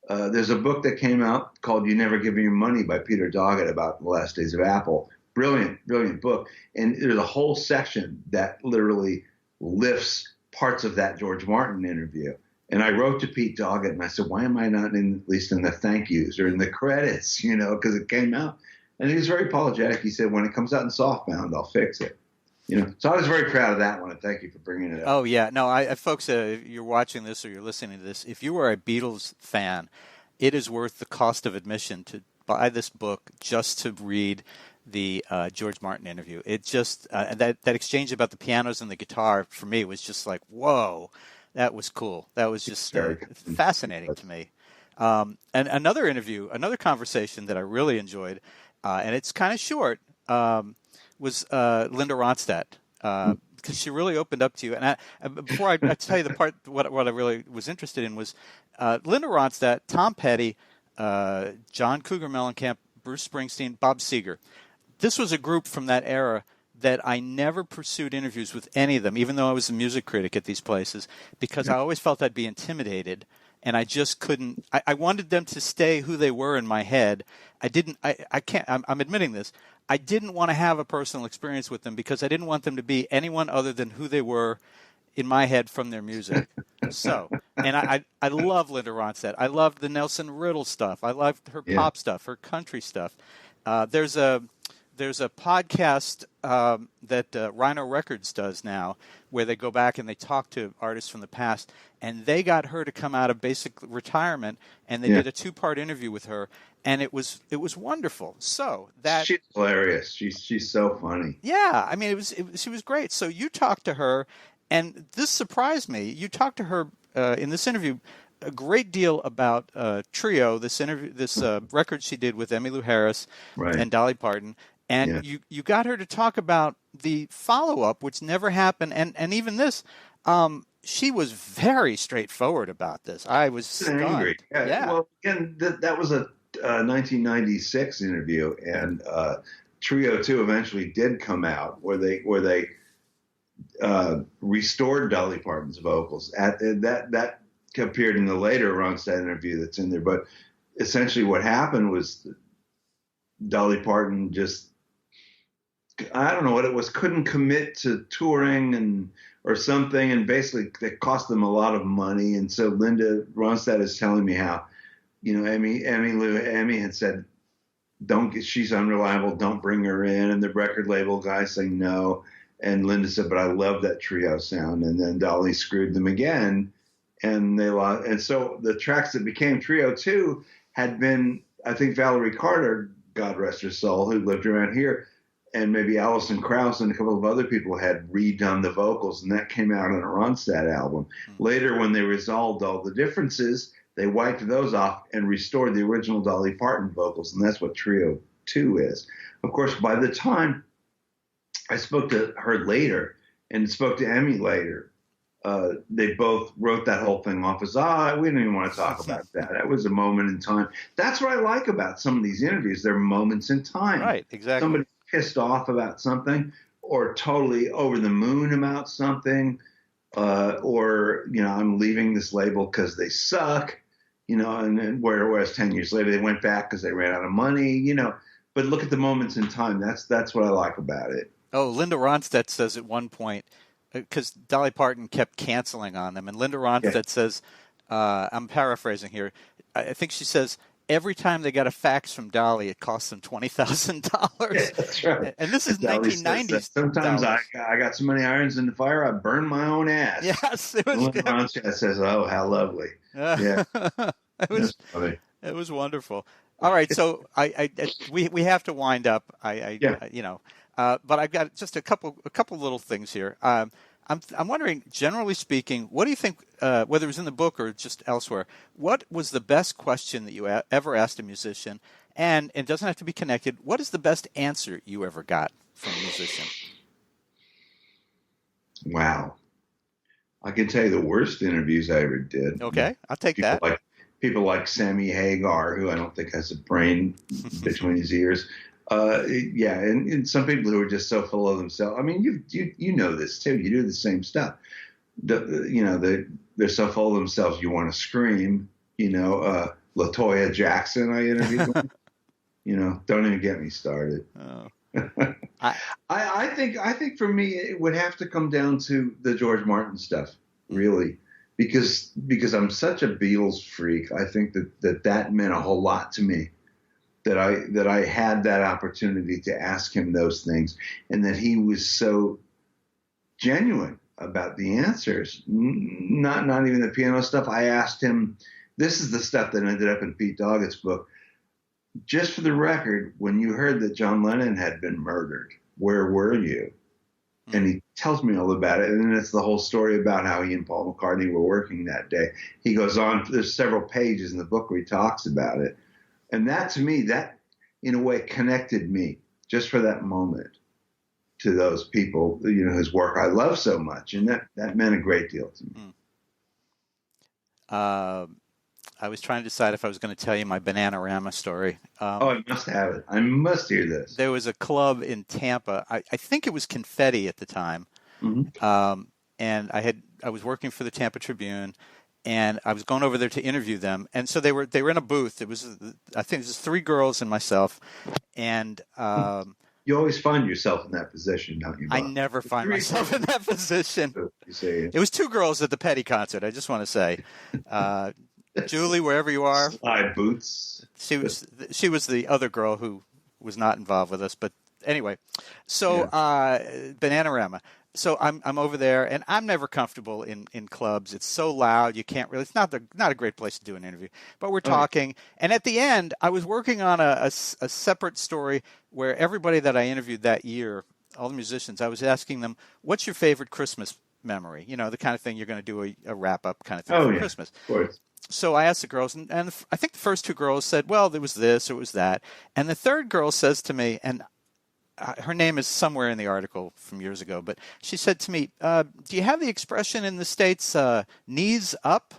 Speaker 1: there's a book that came out called You Never Give Me Your Money by Peter Doggett about the last days of Apple. Brilliant, brilliant book. And there's a whole section that literally lifts parts of that George Martin interview. And I wrote to Pete Doggett and I said, why am I not at least in the thank yous or in the credits, because it came out. And he was very apologetic. He said, when it comes out in softbound, I'll fix it. So I was very proud of that one, and thank you for bringing it up.
Speaker 2: Oh, yeah. No, folks, if you're watching this or you're listening to this, if you are a Beatles fan, it is worth the cost of admission to buy this book just to read the George Martin interview. It just that exchange about the pianos and the guitar, for me, was just like, whoa, that was cool. That was just fascinating to me. And another conversation that I really enjoyed, and it's kind of short, was Linda Ronstadt, because she really opened up to you. And before I tell you the part, what I really was interested in was Linda Ronstadt, Tom Petty, John Cougar Mellencamp, Bruce Springsteen, Bob Seger. This was a group from that era that I never pursued interviews with any of them, even though I was a music critic at these places, because I always felt I'd be intimidated. And I just couldn't. I wanted them to stay who they were in my head. I can't. I'm admitting this. I didn't want to have a personal experience with them because I didn't want them to be anyone other than who they were in my head from their music. So, and I love Linda Ronstadt. I loved the Nelson Riddle stuff. I loved her pop stuff, her country stuff. There's a podcast that Rhino Records does now where they go back and they talk to artists from the past, and they got her to come out of basic retirement, and they did a 2-part interview with her, and it was wonderful. So that
Speaker 1: she's hilarious. She's so funny.
Speaker 2: Yeah, I mean, she was great. So you talked to her, and this surprised me. You talked to her in this interview a great deal about Trio, this record she did with Emmylou Harris and Dolly Parton. And you got her to talk about the follow-up, which never happened. And even this, she was very straightforward about this. I was stunned. Angry.
Speaker 1: Yeah. Well, again, that was a 1996 interview, and Trio 2 eventually did come out where they restored Dolly Parton's vocals. That appeared in the later Ronstadt interview that's in there. But essentially what happened was Dolly Parton just, I don't know what it was, couldn't commit to touring or something, and basically it cost them a lot of money. And so Linda Ronstadt is telling me how, Emmy had said, she's unreliable, don't bring her in. And the record label guy saying no. And Linda said, but I love that Trio sound. And then Dolly screwed them again, and they lost. And so the tracks that became Trio 2 had been, I think Valerie Carter, God rest her soul, who lived around here, and maybe Alison Krauss and a couple of other people had redone the vocals, and that came out on a Ronstadt album. Mm-hmm. Later, when they resolved all the differences, they wiped those off and restored the original Dolly Parton vocals, and that's what Trio 2 is. Of course, by the time I spoke to her later and spoke to Emmy later, they both wrote that whole thing off as, we don't even want to talk about that. That was a moment in time. That's what I like about some of these interviews. They're moments in time.
Speaker 2: Right, exactly.
Speaker 1: Somebody pissed off about something or totally over the moon about something, or, I'm leaving this label because they suck, and then whereas 10 years later they went back because they ran out of money, but look at the moments in time. That's what I like about it.
Speaker 2: Oh, Linda Ronstadt says at one point, because Dolly Parton kept canceling on them, and Linda Ronstadt says, I'm paraphrasing here, I think she says, every time they got a fax from Dolly, it cost them $20,000.
Speaker 1: Yeah, that's right.
Speaker 2: And this is 1990s.
Speaker 1: Sometimes I got so many irons in the fire, I burned my own ass.
Speaker 2: Yes, it was good.
Speaker 1: Ronstadt says, "Oh, how lovely." Yeah,
Speaker 2: it was wonderful. All right, so we have to wind up. But I've got just a couple little things here. I'm wondering, generally speaking, what do you think, whether it was in the book or just elsewhere, what was the best question that you ever asked a musician? And it doesn't have to be connected. What is the best answer you ever got from a musician?
Speaker 1: Wow. I can tell you the worst interviews I ever did.
Speaker 2: Okay, I'll take that.
Speaker 1: People like Sammy Hagar, who I don't think has a brain between his ears. And some people who are just so full of themselves. I mean, you know this too. You do the same stuff. They're so full of themselves. You want to scream. LaToya Jackson I interviewed. Don't even get me started.
Speaker 2: Oh.
Speaker 1: I think for me it would have to come down to the George Martin stuff, really, because I'm such a Beatles freak. I think that meant a whole lot to me, that I had that opportunity to ask him those things, and that he was so genuine about the answers. Not even the piano stuff. I asked him. This is the stuff that ended up in Pete Doggett's book. Just for the record, when you heard that John Lennon had been murdered, where were you? And he tells me all about it. And then it's the whole story about how he and Paul McCartney were working that day. He goes on, there's several pages in the book where he talks about it. And that, to me, that in a way connected me just for that moment to those people, whose work I love so much. And that meant a great deal to me.
Speaker 2: I was trying to decide if I was going to tell you my Bananarama story.
Speaker 1: I must have it. I must hear this.
Speaker 2: There was a club in Tampa. I think it was Confetti at the time.
Speaker 1: Mm-hmm.
Speaker 2: And I was working for the Tampa Tribune, and I was going over there to interview them. And so they were in a booth. I think it was 3 girls and myself. And
Speaker 1: you always find yourself in that position, don't you, Bob?
Speaker 2: I never find myself in that position. It was 2 girls at the Petty concert, I just want to say. Julie, wherever you are.
Speaker 1: Slide boots.
Speaker 2: She was the other girl who was not involved with us. But anyway, so Bananarama. So I'm over there, and I'm never comfortable in clubs. It's so loud, you can't really. It's not a great place to do an interview. But we're talking, and at the end, I was working on a separate story where everybody that I interviewed that year, all the musicians, I was asking them, "What's your favorite Christmas memory?" The kind of thing you're going to do a wrap up kind of thing for Christmas.
Speaker 1: Of course.
Speaker 2: So I asked the girls, and I think the first 2 girls said, well, there was this or it was that. And the third girl says to me, and her name is somewhere in the article from years ago, but she said to me, do you have the expression in the States, knees up?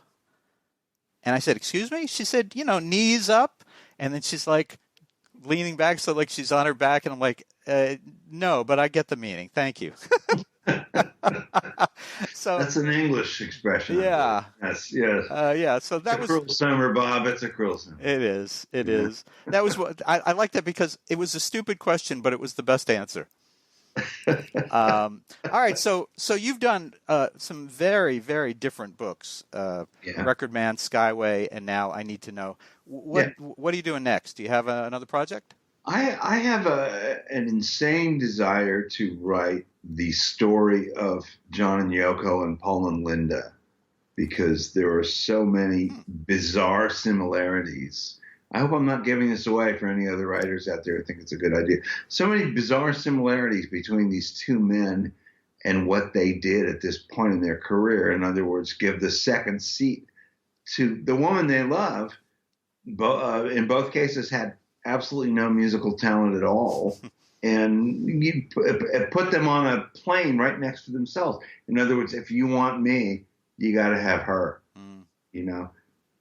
Speaker 2: And I said, excuse me? She said, knees up. And then she's like leaning back, so like she's on her back. And I'm like, no, but I get the meaning. Thank you. So
Speaker 1: that's an English expression.
Speaker 2: Yeah.
Speaker 1: Yes.
Speaker 2: So that was
Speaker 1: a cruel summer, Bob. It's a cruel summer.
Speaker 2: It is. It is. That was what I like that because it was a stupid question, but it was the best answer. All right. So you've done some very, very different books. Record Man, Skyway, and now I Need to Know. What are you doing next? Do you have another project?
Speaker 1: I have an insane desire to write the story of John and Yoko and Paul and Linda, because there are so many bizarre similarities. I hope I'm not giving this away for any other writers out there who think it's a good idea. So many bizarre similarities between these 2 men and what they did at this point in their career. In other words, give the second seat to the woman they love. In both cases had absolutely no musical talent at all, and you put them on a plane right next to themselves. In other words, if you want me, you got to have her.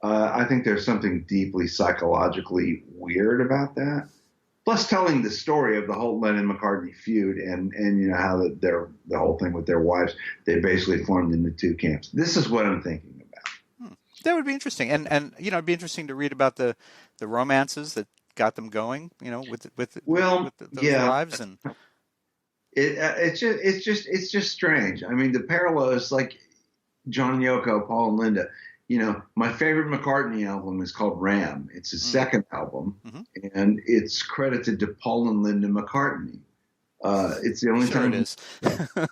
Speaker 1: I think there's something deeply psychologically weird about that. Plus, telling the story of the whole Lennon-McCartney feud and how the whole thing with their wives, they basically formed into 2 camps. This is what I'm thinking about.
Speaker 2: That would be interesting, and it'd be interesting to read about the romances that got them going, with those lives, and
Speaker 1: it's just strange. I mean, the parallel is like John and Yoko, Paul and Linda. My favorite McCartney album is called Ram. It's his second album, and it's credited to Paul and Linda McCartney. It's the only time.
Speaker 2: It is.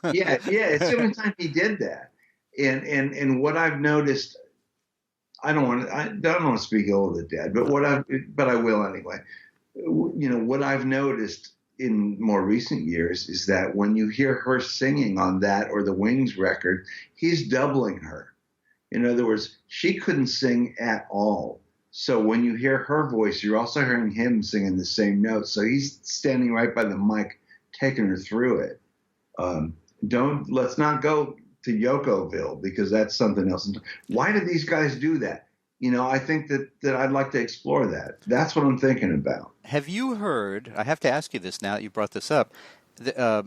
Speaker 1: It's the only time he did that. And what I've noticed. I don't want to speak ill of the dead, but I will anyway. What I've noticed in more recent years is that when you hear her singing on that or the Wings record, he's doubling her. In other words, she couldn't sing at all. So when you hear her voice, you're also hearing him singing the same notes. So he's standing right by the mic, taking her through it. Let's not go to Yokoville, because that's something else. Why do these guys do that? I think that I'd like to explore that. That's what I'm thinking about.
Speaker 2: Have you heard, I have to ask you this now that you brought this up,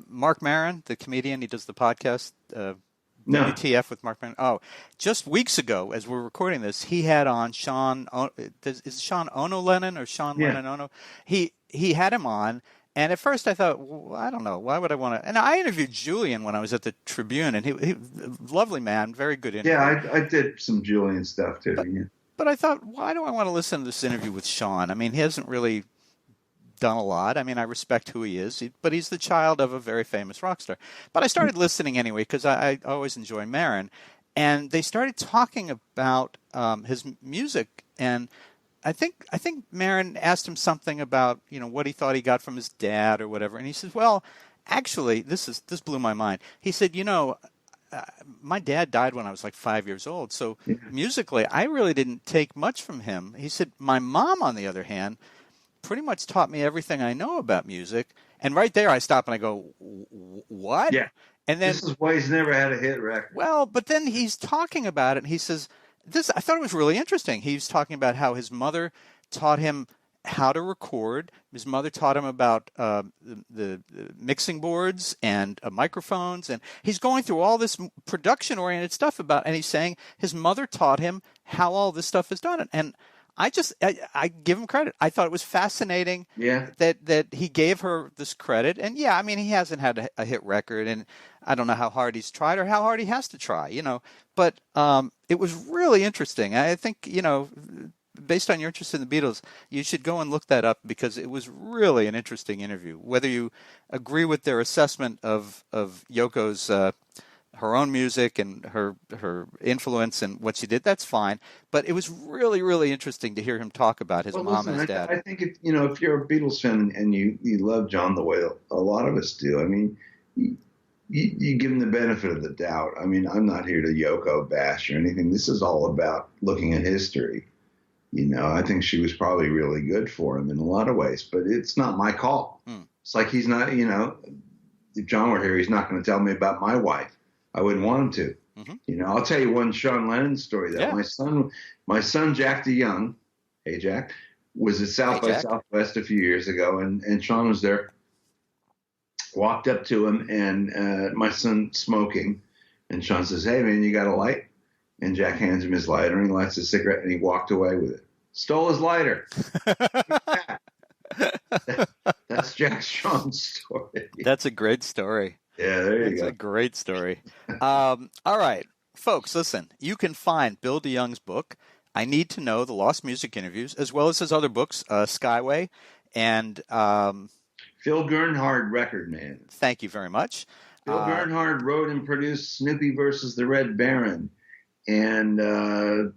Speaker 2: Mark Maron, the comedian, he does the podcast,
Speaker 1: No.
Speaker 2: WTF with Mark Maron. Oh, just weeks ago, as we're recording this, he had on Sean. Is it Sean Ono Lennon or Sean
Speaker 1: Yeah.
Speaker 2: Lennon Ono? He had him on, and at first I thought, well, I don't know, why would I want to? And I interviewed Julian when I was at the Tribune, and he lovely man, very good interview.
Speaker 1: Yeah, I did some Julian stuff too.
Speaker 2: But I thought, why do I want to listen to this interview with Sean? I mean, he hasn't really done a lot. I mean, I respect who he is, but he's the child of a very famous rock star. But I started listening anyway because I always enjoy Maron, and they started talking about his music, and I think Maron asked him something about what he thought he got from his dad or whatever, and he says, well, actually, this blew my mind. He said, my dad died when I was like 5 years old, so musically, I really didn't take much from him. He said, my mom, on the other hand, pretty much taught me everything I know about music. And right there, I stop and I go, what?
Speaker 1: Yeah.
Speaker 2: And then
Speaker 1: this is why he's never had a hit record.
Speaker 2: Well, but then he's talking about it, and he says, I thought it was really interesting. He was talking about how his mother taught him how to record. His mother taught him about the mixing boards and microphones, and he's going through all this production-oriented stuff and he's saying his mother taught him how all this stuff is done. And I give him credit. I thought it was fascinating that he gave her this credit. And yeah, I mean, he hasn't had a hit record, and I don't know how hard he's tried or how hard he has to try, but it was really interesting. I think, based on your interest in the Beatles, you should go and look that up because it was really an interesting interview. Whether you agree with their assessment of Yoko's her own music and her influence and what she did, that's fine. But it was really, really interesting to hear him talk about his mom and his dad.
Speaker 1: I think if you're a Beatles fan and you love John the way a lot of us do, I mean, you give him the benefit of the doubt. I mean, I'm not here to Yoko bash or anything. This is all about looking at history. I think she was probably really good for him in a lot of ways, but it's not my call. It's like he's not, if John were here, he's not going to tell me about my wife. I wouldn't want him to. Mm-hmm. I'll tell you one Sean Lennon story, though. Yeah. My son, Jack DeYoung, hey, Jack, was at South by Southwest a few years ago, and Sean was there, walked up to him, and my son smoking, and Sean says, hey, man, you got a light? And Jack hands him his lighter, and he lights a cigarette, and he walked away with it. Stole his lighter. That's Jack Sean's story.
Speaker 2: That's a great story.
Speaker 1: Yeah, there you go.
Speaker 2: That's a great story. All right, folks, listen. You can find Bill DeYoung's book, I Need to Know, The Lost Music Interviews, as well as his other books, Skyway, and
Speaker 1: Phil Gernhardt, Record Man.
Speaker 2: Thank you very much.
Speaker 1: Phil Gernhardt wrote and produced Snoopy versus the Red Baron, and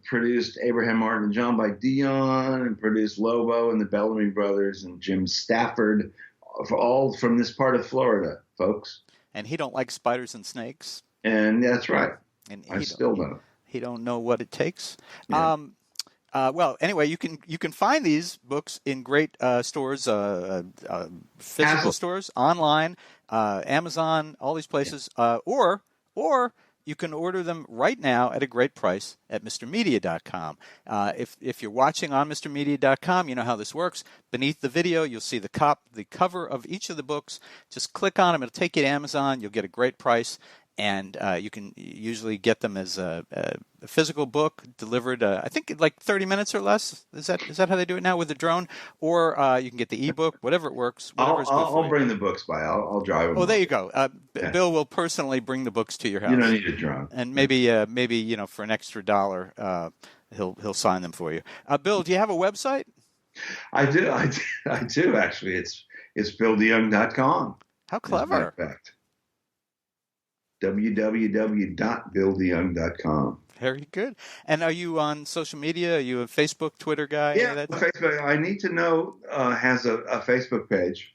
Speaker 1: produced Abraham Martin and John by DeYoung, and produced Lobo and the Bellamy Brothers and Jim Stafford, all from this part of Florida, folks.
Speaker 2: And he don't like spiders and snakes.
Speaker 1: And that's right.
Speaker 2: And
Speaker 1: I still don't.
Speaker 2: He don't know what it takes.
Speaker 1: Yeah.
Speaker 2: Well, anyway, you can find these books in great stores, physical stores, online, Amazon, all these places, or you can order them right now at a great price at MrMedia.com. If you're watching on MrMedia.com, you know how this works. Beneath the video, you'll see the cover of each of the books. Just click on them. It'll take you to Amazon. You'll get a great price. And you can usually get them as a physical book delivered, I think, in like 30 minutes or less. Is that how they do it now with the drone? Or you can get the ebook, whatever it works.
Speaker 1: I'll bring the books by. I'll drive them.
Speaker 2: Oh, there you go. Bill will personally bring the books to your house.
Speaker 1: You don't need a drone.
Speaker 2: And maybe for an extra $1, he'll sign them for you. Bill, do you have a website?
Speaker 1: I do. I do actually. It's BillDeYoung.com.
Speaker 2: How clever!
Speaker 1: www.BillDeYoung.com.
Speaker 2: Very good. And are you on social media? Are you a Facebook, Twitter guy?
Speaker 1: Yeah, Facebook. I Need to Know has a Facebook page.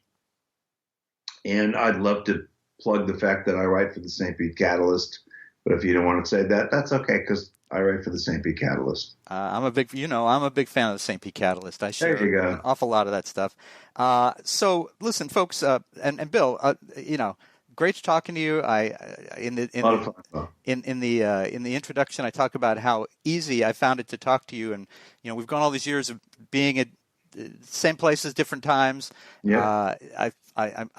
Speaker 1: And I'd love to plug the fact that I write for the St. Pete Catalyst. But if you don't want to say that, that's okay, because I write for the St. Pete Catalyst. I'm a big fan of the St. Pete Catalyst. I share an awful lot of that stuff. So listen, folks, and Bill, great talking to you. In the introduction, I talk about how easy I found it to talk to you, and we've gone all these years of being at
Speaker 2: same places, different times.
Speaker 1: Yeah.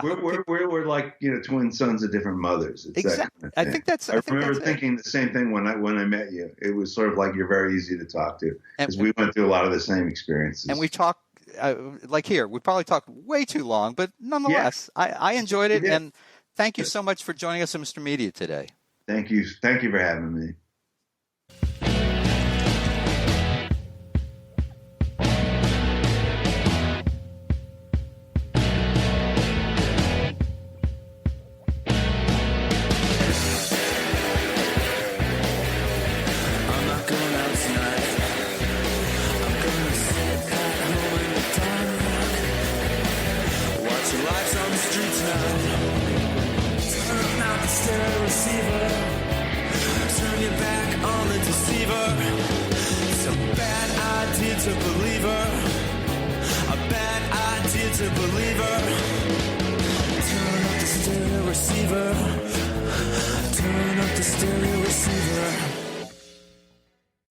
Speaker 2: We're
Speaker 1: We're like, twin sons of different mothers. It's
Speaker 2: exactly.
Speaker 1: That kind of thing.
Speaker 2: I think that's.
Speaker 1: I remember thinking the same thing when I met you. It was sort of like you're very easy to talk to because we went through a lot of the same experiences.
Speaker 2: And we talked like here. We probably talked way too long, but nonetheless, I enjoyed it. And thank you so much for joining us on Mr. Media today.
Speaker 1: Thank you for having me.
Speaker 3: Turn your back on the deceiver. It's a bad idea to believe her. A bad idea to believe her. Turn up the stereo receiver.